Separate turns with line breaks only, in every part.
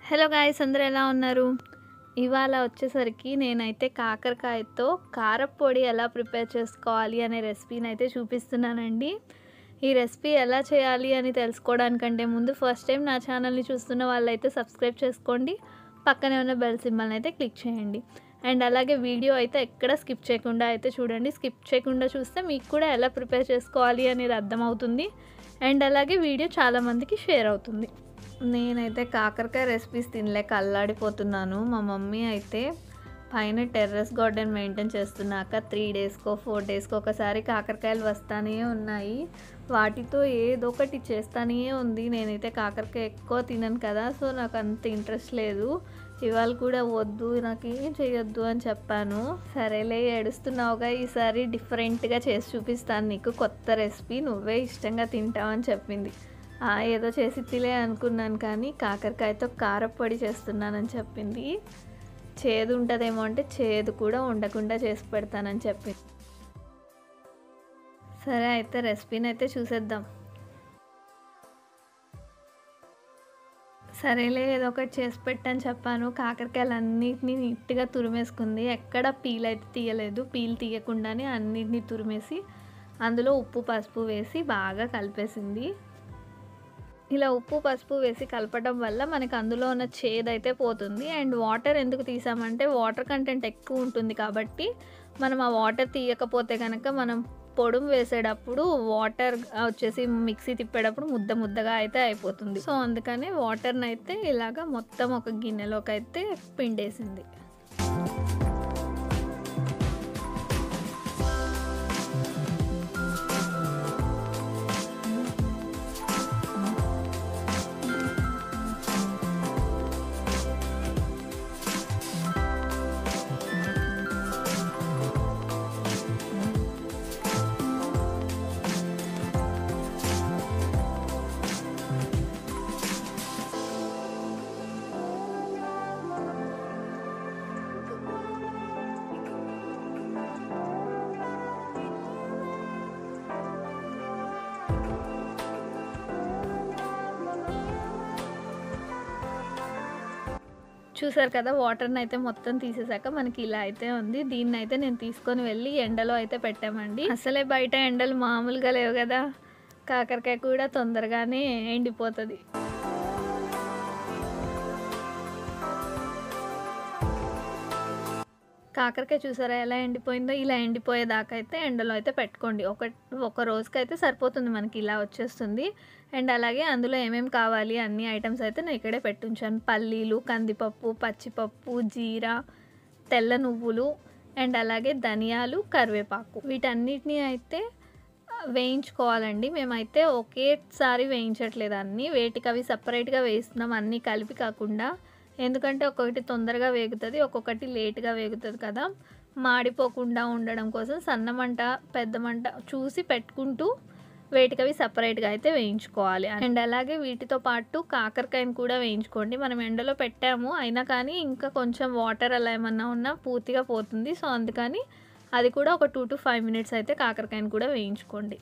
Hello guys, అందరూ ఎలా ఉన్నారు? ఇవాళ వచ్చేసరికి నేనైతే కాకరకాయతో కారప్పొడి ఎలా ప్రిపేర్ చేసుకోవాలి అనే రెసిపీని అయితే చూపిస్తున్నానండి. ఈ రెసిపీ ఎలా చేయాలి అని తెలుసుకోవడానికంటే ముందు ఫస్ట్ టైం నా ఛానల్ని చూస్తున్న వాళ్ళైతే సబ్స్క్రైబ్ చేసుకోండి. పక్కనే ఉన్న బెల్ సింబల్ని అయితే క్లిక్ చేయండి. అండ్ అలాగే వీడియో అయితే ఎక్కడ స్కిప్ చేయకుండా అయితే చూడండి. స్కిప్ చేయకుండా చూస్తే మీకు కూడా ఎలా ప్రిపేర్ చేసుకోవాలి అనేది అర్థమవుతుంది. అండ్ అలాగే వీడియో చాలామందికి షేర్ అవుతుంది. నేనైతే కాకరకాయ రెసిపీస్ తినలేక అల్లాడిపోతున్నాను. మా మమ్మీ అయితే పైన టెర్రస్ గార్డెన్ మెయింటైన్ చేస్తున్నాక 3 డేస్కో 4 డేస్కో ఒకసారి కాకరకాయలు వస్తానే ఉన్నాయి. వాటితో ఏదో ఒకటి చేస్తానే ఉంది. నేనైతే కాకరకాయ ఎక్కువ తినను కదా, సో నాకు అంత ఇంట్రెస్ట్ లేదు. ఇవాళ కూడా వద్దు, నాకు ఏం చేయొద్దు అని చెప్పాను. సరేలే, ఏడుస్తున్నావుగా, ఈసారి డిఫరెంట్గా చేసి చూపిస్తాను నీకు, కొత్త రెసిపీ, నువ్వే ఇష్టంగా తింటావని చెప్పింది. ఏదో చేసి తిలే అనుకున్నాను, కానీ కాకరకాయతో కారప్పొడి చేస్తున్నానని చెప్పింది. చేదు ఉంటుందేమో అంటే చేదు కూడా ఉండకుండా చేసి పెడతానని చెప్పింది. సరే అయితే రెసిపీని అయితే చూసేద్దాం. సరేలే, ఏదో ఒకటి చేసి పెట్టని చెప్పాను. కాకరకాయలు అన్నిటినీ నీట్గా తురిమేసుకుంది. ఎక్కడ పీల్ అయితే తీయలేదు. పీల్ తీయకుండానే అన్నిటినీ తురిమేసి అందులో ఉప్పు పసుపు వేసి బాగా కలిపేసింది. ఇలా ఉప్పు పసుపు వేసి కలపడం వల్ల మనకు అందులో ఉన్న చేదు అయితే పోతుంది. అండ్ వాటర్ ఎందుకు తీసామంటే వాటర్ కంటెంట్ ఎక్కువ ఉంటుంది కాబట్టి, మనం ఆ వాటర్ తీయకపోతే కనుక మనం పొడుము వేసేటప్పుడు వాటర్ వచ్చేసి మిక్సీ తిప్పేటప్పుడు ముద్ద ముద్దగా అయితే అయిపోతుంది. సో అందుకని వాటర్ని అయితే ఇలాగ మొత్తం ఒక గిన్నెలోకి అయితే పిండేసింది. చూసారు కదా, వాటర్ని అయితే మొత్తం తీసేసాక మనకి ఇలా అయితే ఉంది. దీన్ని అయితే నేను తీసుకొని వెళ్ళి ఎండలో అయితే పెట్టామండి. అసలే బయట ఎండలు మామూలుగా లేవు కదా, కాకరకాయ కూడా తొందరగానే ఎండిపోతుంది. కాకరకాయ చూసారా ఎలా ఎండిపోయిందో? ఇలా ఎండిపోయేదాకా అయితే ఎండలో అయితే పెట్టుకోండి. ఒక రోజుకైతే సరిపోతుంది, మనకి ఇలా వచ్చేస్తుంది. అండ్ అలాగే అందులో ఏమేమి కావాలి అన్ని ఐటమ్స్ అయితే నేను ఇక్కడే పెట్టుంచాను. పల్లీలు, కందిపప్పు, పచ్చిపప్పు, జీరా, తెల్ల నువ్వులు, అండ్ అలాగే ధనియాలు, కరివేపాకు, వీటన్నిటిని అయితే వేయించుకోవాలండి. మేమైతే ఒకేసారి వేయించట్లేదు, అన్నీ వేటికి అవి సపరేట్గా వేస్తున్నాం, అన్నీ కలిపి కాకుండా. ఎందుకంటే ఒక్కొక్కటి తొందరగా వేగుతుంది, ఒక్కొక్కటి లేట్గా వేగుతుంది కదా. మాడిపోకుండా ఉండడం కోసం సన్నమంట పెద్ద మంట చూసి పెట్టుకుంటూ వేటికవి సపరేట్గా అయితే వేయించుకోవాలి. అండ్ అలాగే వీటితో పాటు కాకరకాయని కూడా వేయించుకోండి. మనం ఎండలో పెట్టాము, అయినా కానీ ఇంకా కొంచెం వాటర్ అలా ఏమన్నా ఉన్నా పూర్తిగా పోతుంది. సో అందుకని అది కూడా ఒక 2 to 5 minutes అయితే కాకరకాయని కూడా వేయించుకోండి.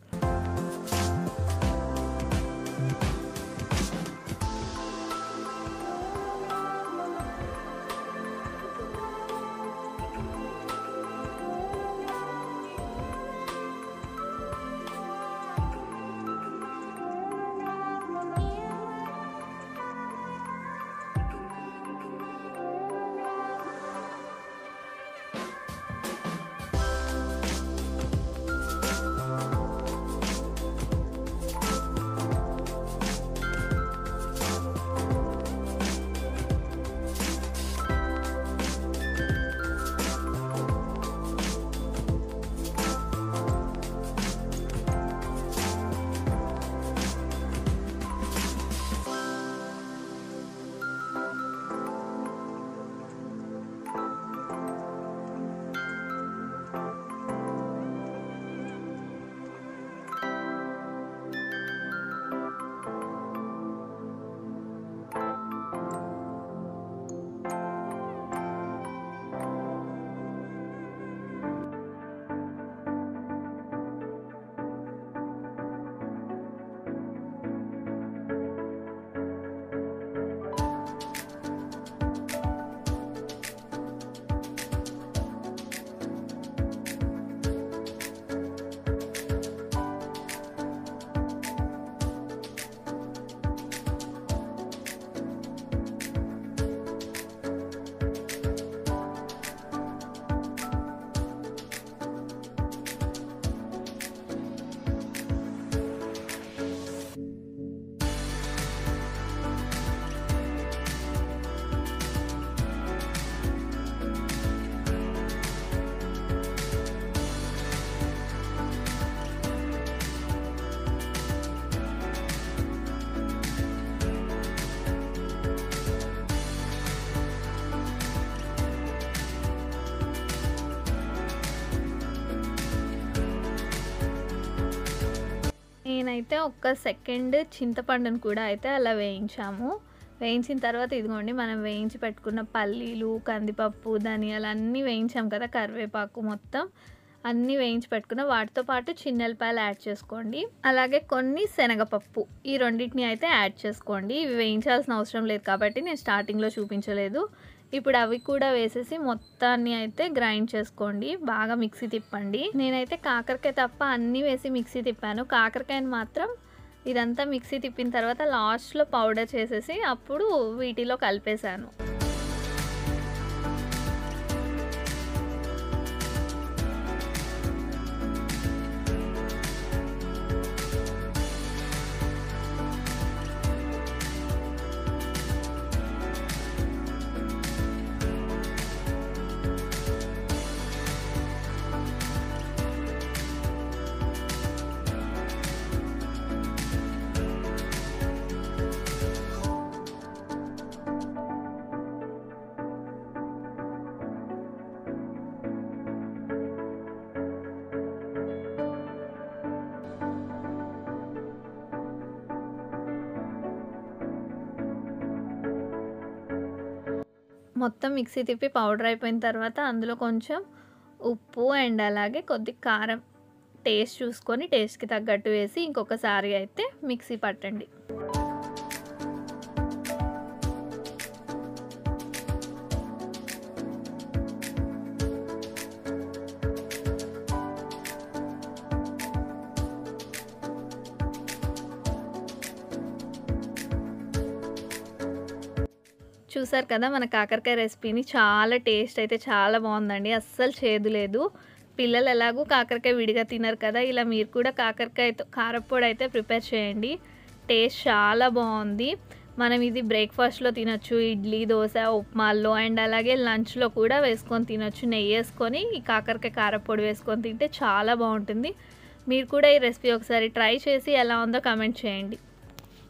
నేనైతే ఒక్క సెకండ్ చింతపండును కూడా అయితే అలా వేయించాము. వేయించిన తర్వాత ఇదిగోండి మనం వేయించి పెట్టుకున్న పల్లీలు, కందిపప్పు, ధనియాలు అన్నీ వేయించాం కదా, కరివేపాకు మొత్తం అన్నీ వేయించి పెట్టుకున్న వాటితో పాటు చిన్నెల్లిపాయలు యాడ్ చేసుకోండి. అలాగే కొన్ని శనగపప్పు, ఈ రెండింటిని అయితే యాడ్ చేసుకోండి. ఇవి వేయించాల్సిన అవసరం లేదు కాబట్టి నేను స్టార్టింగ్లో చూపించలేదు. ఇప్పుడు అవి కూడా వేసేసి మొత్తాన్ని అయితే గ్రైండ్ చేసుకోండి. బాగా మిక్సీ తిప్పండి. నేనైతే కాకరకాయ తప్ప అన్నీ వేసి మిక్సీ తిప్పాను. కాకరకాయని మాత్రం ఇదంతా మిక్సీ తిప్పిన తర్వాత లాస్ట్లో పౌడర్ చేసేసి అప్పుడు వీటిలో కలిపేశాను. మొత్తం మిక్సీ తిప్పి పౌడర్ అయిపోయిన తర్వాత అందులో కొంచెం ఉప్పు అండ్ అలాగే కొద్ది కారం టేస్ట్ చూసుకొని టేస్ట్కి తగ్గట్టు వేసి ఇంకొకసారి అయితే మిక్సీ పట్టండి. చూసారు కదా మన కాకరకాయ రెసిపీని. చాలా టేస్ట్ అయితే చాలా బాగుందండి, అస్సలు చేదు లేదు. పిల్లలు ఎలాగూ కాకరకాయ విడిగా తినరు కదా, ఇలా మీరు కూడా కాకరకాయతో కారప్పొడి అయితే ప్రిపేర్ చేయండి. టేస్ట్ చాలా బాగుంది. మనం ఇది బ్రేక్ఫాస్ట్లో తినొచ్చు, ఇడ్లీ, దోశ, ఉప్మాల్లో అండ్ అలాగే లంచ్లో కూడా వేసుకొని తినొచ్చు. నెయ్యి వేసుకొని ఈ కాకరకాయ కారప్పొడి వేసుకొని తింటే చాలా బాగుంటుంది. మీరు కూడా ఈ రెసిపీ ఒకసారి ట్రై చేసి ఎలా ఉందో కామెంట్ చేయండి.